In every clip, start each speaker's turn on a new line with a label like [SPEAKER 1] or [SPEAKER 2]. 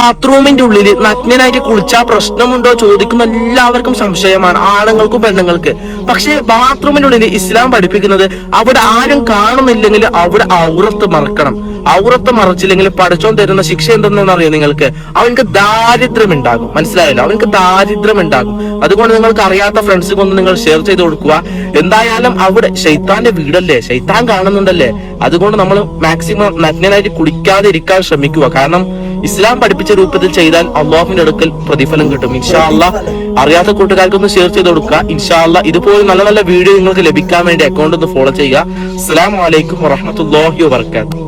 [SPEAKER 1] ബാത്റൂമിന്റെ ഉള്ളിൽ നഗ്നനായിട്ട് കുളിച്ചാൽ പ്രശ്നമുണ്ടോ ചോദിക്കുന്ന എല്ലാവർക്കും സംശയമാണ്, ആണുങ്ങൾക്കും പെണ്ണുങ്ങൾക്ക്. പക്ഷെ ബാത്റൂമിന്റെ ഉള്ളിൽ ഇസ്ലാം പഠിപ്പിക്കുന്നത് അവിടെ ആരും കാണുന്നില്ലെങ്കിൽ അവിടെ ഔറത്ത് മറക്കണം. ഔറത്ത് മറച്ചില്ലെങ്കിൽ പഠിച്ചോൻ തരുന്ന ശിക്ഷ എന്തെന്ന് അറിയോ നിങ്ങൾക്ക്? അവനക്ക് ദാരിദ്ര്യം ഉണ്ടാകും. മനസ്സിലായല്ലോ? അവനക്ക് ദാരിദ്ര്യം ഉണ്ടാകും. അതുകൊണ്ട് നിങ്ങൾക്ക് അറിയാത്ത ഫ്രണ്ട്സിനൊന്ന് നിങ്ങൾ ഷെയർ ചെയ്ത് കൊടുക്കുക. എന്തായാലും അവിടെ ശൈത്താന്റെ വീടല്ലേ, ശൈത്താൻ കാണുന്നുണ്ടല്ലേ. അതുകൊണ്ട് നമ്മൾ മാക്സിമം നഗ്നനായിട്ട് കുളിക്കാതെ ഇരിക്കാൻ ശ്രമിക്കുക. കാരണം ഇസ്ലാം പഠിപ്പിച്ച രൂപത്തിൽ ചെയ്താൽ അള്ളാഹുവിന്റെ അടുക്കൽ പ്രതിഫലം കിട്ടും. ഇൻഷാ അള്ളാഹ് അറിയാത്ത കൂട്ടുകാർക്കൊന്ന് ഷെയർ ചെയ്ത് കൊടുക്കുക. ഇൻഷാ അള്ളാഹ് ഇതുപോലെ നല്ല നല്ല വീഡിയോ നിങ്ങൾക്ക് ലഭിക്കാൻ വേണ്ടി അക്കൗണ്ട് ഒന്ന് ഫോളോ ചെയ്യുക. അസ്സലാമു അലൈക്കും വറഹ്മത്തുള്ളാഹി വബറകാതുഹു.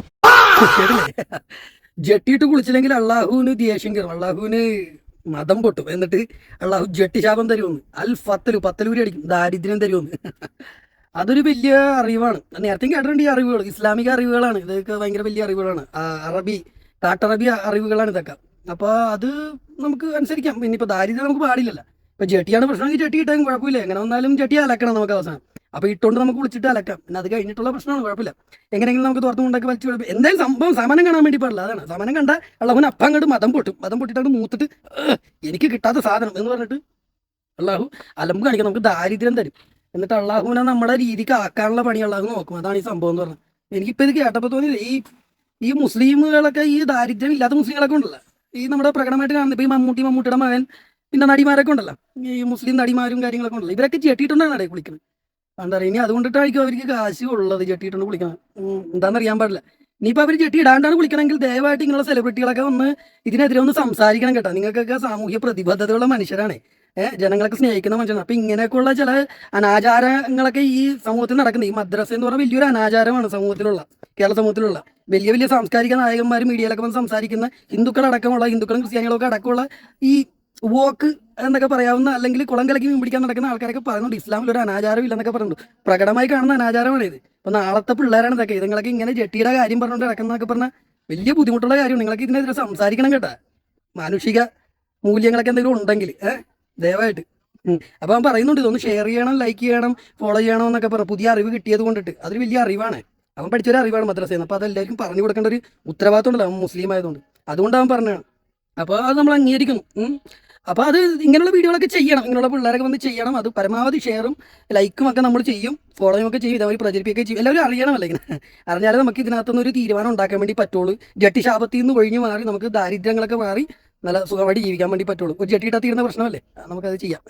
[SPEAKER 2] ജട്ടിയിട്ട് കുളിച്ചില്ലെങ്കിൽ അള്ളാഹുവിന് ദേഷ്യം കയറും, അള്ളാഹുവിന് മതം പൊട്ടും. എന്നിട്ട് അള്ളാഹു ജട്ടി ശാപം തരുമെന്ന്, അൽ പത്തലൂരി അടിക്കും, ദാരിദ്ര്യം തരുമെന്ന്. അതൊരു വലിയ അറിവാണ്. നേരത്തെ കേട്ടിട്ടുണ്ട് ഈ അറിവുകൾ, ഇസ്ലാമിക അറിവുകളാണ് ഇതൊക്കെ, ഭയങ്കര വലിയ അറിവുകളാണ്. കാട്ടറബി അറിവുകളാണ് ഇതൊക്കെ. അപ്പോൾ അത് നമുക്ക് അനുസരിക്കാം. ഇനിയിപ്പോൾ ദാരിദ്ര്യം നമുക്ക് പാടില്ലല്ലോ. ഇപ്പൊ ജട്ടിയാണ് പ്രശ്നമെങ്കിൽ ജട്ടി ഇട്ടാലും കുഴപ്പമില്ല, എങ്ങനെ വന്നാലും ജട്ടി അലക്കണം നമുക്ക് അവസാനം. അപ്പൊ ഇട്ടുകൊണ്ട് നമുക്ക് വിളിച്ചിട്ട് അലക്കാം. പിന്നെ അത് കഴിഞ്ഞിട്ടുള്ള പ്രശ്നമാണ്, കുഴപ്പമില്ല. എങ്ങനെയെങ്കിലും നമുക്ക് തുറന്നു കൊണ്ടൊക്കെ വലിച്ചു കുഴപ്പം. എന്തായാലും സംഭവം സമനം കാണാൻ വേണ്ടി പാടില്ല. അതാണ് സമനം കണ്ട അള്ളാഹുവിന് അപ്പം അങ്ങോട്ട് മതം പൊട്ടിട്ട് മൂത്തിട്ട് എനിക്ക് കിട്ടാത്ത സാധനം എന്ന് പറഞ്ഞിട്ട് അള്ളാഹു അലമ്പ് കാണിക്കാം, നമുക്ക് ദാരിദ്ര്യം തരും. എന്നിട്ട് അള്ളാഹുവിനെ നമ്മുടെ രീതിക്ക് ആക്കാനുള്ള പണി അള്ളാഹു നോക്കും. അതാണ് ഈ സംഭവം എന്ന് പറഞ്ഞത്. എനിക്കിപ്പോൾ ഇത് കേട്ടപ്പോൾ തോന്നിയില്ല, ഈ മുസ്ലിമുകളൊക്കെ, ഈ ദാരിദ്ര്യം ഇല്ലാത്ത മുസ്ലിങ്ങളൊക്കെ ഉണ്ടല്ലോ, ഈ നമ്മുടെ പ്രകടനമായിട്ട് കാണുന്നത് ഇപ്പോൾ ഈ മമ്മൂട്ടിയുടെ മകൻ, പിന്നെ നടിമാരൊക്കെ ഉണ്ടല്ലോ, ഈ മുസ്ലിം നടിമാരും കാര്യങ്ങളൊക്കെ ഉണ്ടല്ലോ, ഇവരൊക്കെ ജെട്ടിയിട്ടുണ്ടാണ് അവിടെ കുളിക്കുന്നത്. എന്താ പറയുക, ഇനി അതുകൊണ്ടിട്ടായിരിക്കും അവർക്ക് കാശ് ഉള്ളത് ജെട്ടിയിട്ടുണ്ട് കുളിക്കണം. എന്താണെന്ന് അറിയാൻ പാടില്ല. ഇനിയിപ്പോൾ അവർ ജെട്ടി ഇടാണ്ടാണ് കുളിക്കണമെങ്കിൽ ദയവായിട്ട് ഇങ്ങനെയുള്ള സെലിബ്രിറ്റികളൊക്കെ ഒന്ന് ഇതിനെതിരെ ഒന്ന് സംസാരിക്കണം കേട്ടോ. നിങ്ങൾക്കൊക്കെ സാമൂഹ്യ പ്രതിബദ്ധതയുള്ള മനുഷ്യരാണ്, ജനങ്ങളൊക്കെ സ്നേഹിക്കുന്ന മനുഷ്യരാണ്. അപ്പം ഇങ്ങനെയൊക്കെയുള്ള ചില അനാചാരങ്ങളൊക്കെ ഈ സമൂഹത്തിൽ നടക്കുന്നത്, ഈ മദ്രസ എന്ന് പറഞ്ഞാൽ വലിയൊരു അനാചാരമാണ് കേരള സമൂഹത്തിലുള്ള വലിയ വലിയ സാംസ്കാരിക നായകന്മാരും മീഡിയയിലൊക്കെ വന്ന് സംസാരിക്കുന്ന ഹിന്ദുക്കളും ക്രിസ്ത്യാനികളൊക്കെ അടക്കമുള്ള ഈ വോക്ക് എന്നൊക്കെ പറയാവുന്ന, അല്ലെങ്കിൽ കുളം കലക്കി മീൻ പിടിക്കാൻ നടക്കുന്ന ആൾക്കാരൊക്കെ പറയുന്നുണ്ട് ഇസ്ലാമിൽ ഒരു അനാചാരം ഇല്ലെന്നൊക്കെ പറയുന്നുണ്ട്. പ്രകടമായി കാണുന്ന അനാചാരമാണ് ഇത്. ഇപ്പൊ നാളത്തെ പിള്ളേരാണ് ഇതൊക്കെ. ഇതുങ്ങളൊക്കെ ഇങ്ങനെ ജെട്ടിയുടെ കാര്യം പറഞ്ഞുകൊണ്ട് നടക്കുന്നതൊക്കെ പറഞ്ഞാൽ വലിയ ബുദ്ധിമുട്ടുള്ള കാര്യമാണ്. നിങ്ങളൊക്കെ ഇതിനെതിരെ സംസാരിക്കണം കേട്ടാ. മാനുഷിക മൂല്യങ്ങളൊക്കെ എന്തെങ്കിലും ഉണ്ടെങ്കിൽ ദയവായിട്ട്. അപ്പൊ അവൻ പറയുന്നുണ്ട് ഇതൊന്ന് ഷെയർ ചെയ്യണം, ലൈക്ക് ചെയ്യണം, ഫോളോ ചെയ്യണം എന്നൊക്കെ പറഞ്ഞു. പുതിയ അറിവ് കിട്ടിയത് കൊണ്ടിട്ട് അതൊരു വലിയ അറിവാണ്. അവൻ പഠിച്ചൊരു അറിവാണ് മദ്രസയിൽ നിന്ന്. അപ്പോൾ അതെല്ലാവർക്കും പറഞ്ഞു കൊടുക്കേണ്ട ഒരു ഉത്തരവാദിത്വം ഉണ്ടല്ലോ, അവൻ മുസ്ലിം ആയതുകൊണ്ട്. അതുകൊണ്ട് അവൻ പറഞ്ഞതാണ്. അപ്പോൾ അത് നമ്മൾ അംഗീകരിക്കുന്നു. അപ്പോൾ അത് ഇങ്ങനെയുള്ള വീഡിയോകളൊക്കെ ചെയ്യണം, ഇങ്ങനെയുള്ള പിള്ളേരൊക്കെ വന്ന് ചെയ്യണം. അത് പരമാവധി ഷെയറും ലൈക്കും ഒക്കെ നമ്മൾ ചെയ്യും, ഫോളോയും ഒക്കെ ചെയ്യും, ഇതേപോലെ പ്രചരിപ്പിക്കുകയൊക്കെ ചെയ്യും. എല്ലാവരും അറിയണമല്ലോ ഇങ്ങനെ. അറിഞ്ഞാലേ നമുക്ക് ഇതിനകത്തുനിന്ന് ഒരു തീരുമാനം ഉണ്ടാക്കാൻ വേണ്ടി പറ്റുള്ളൂ. ജട്ടി ശാപത്തിൽ നിന്ന് ഒഴിഞ്ഞു മാറി നമുക്ക് ദാരിദ്ര്യങ്ങളൊക്കെ മാറി നല്ല സുഖമായിട്ട് ജീവിക്കാൻ വേണ്ടി പറ്റുള്ളൂ. ഒരു ജട്ടിയിട്ടാ തീരുന്ന പ്രശ്നമല്ലേ, നമുക്കത് ചെയ്യാം.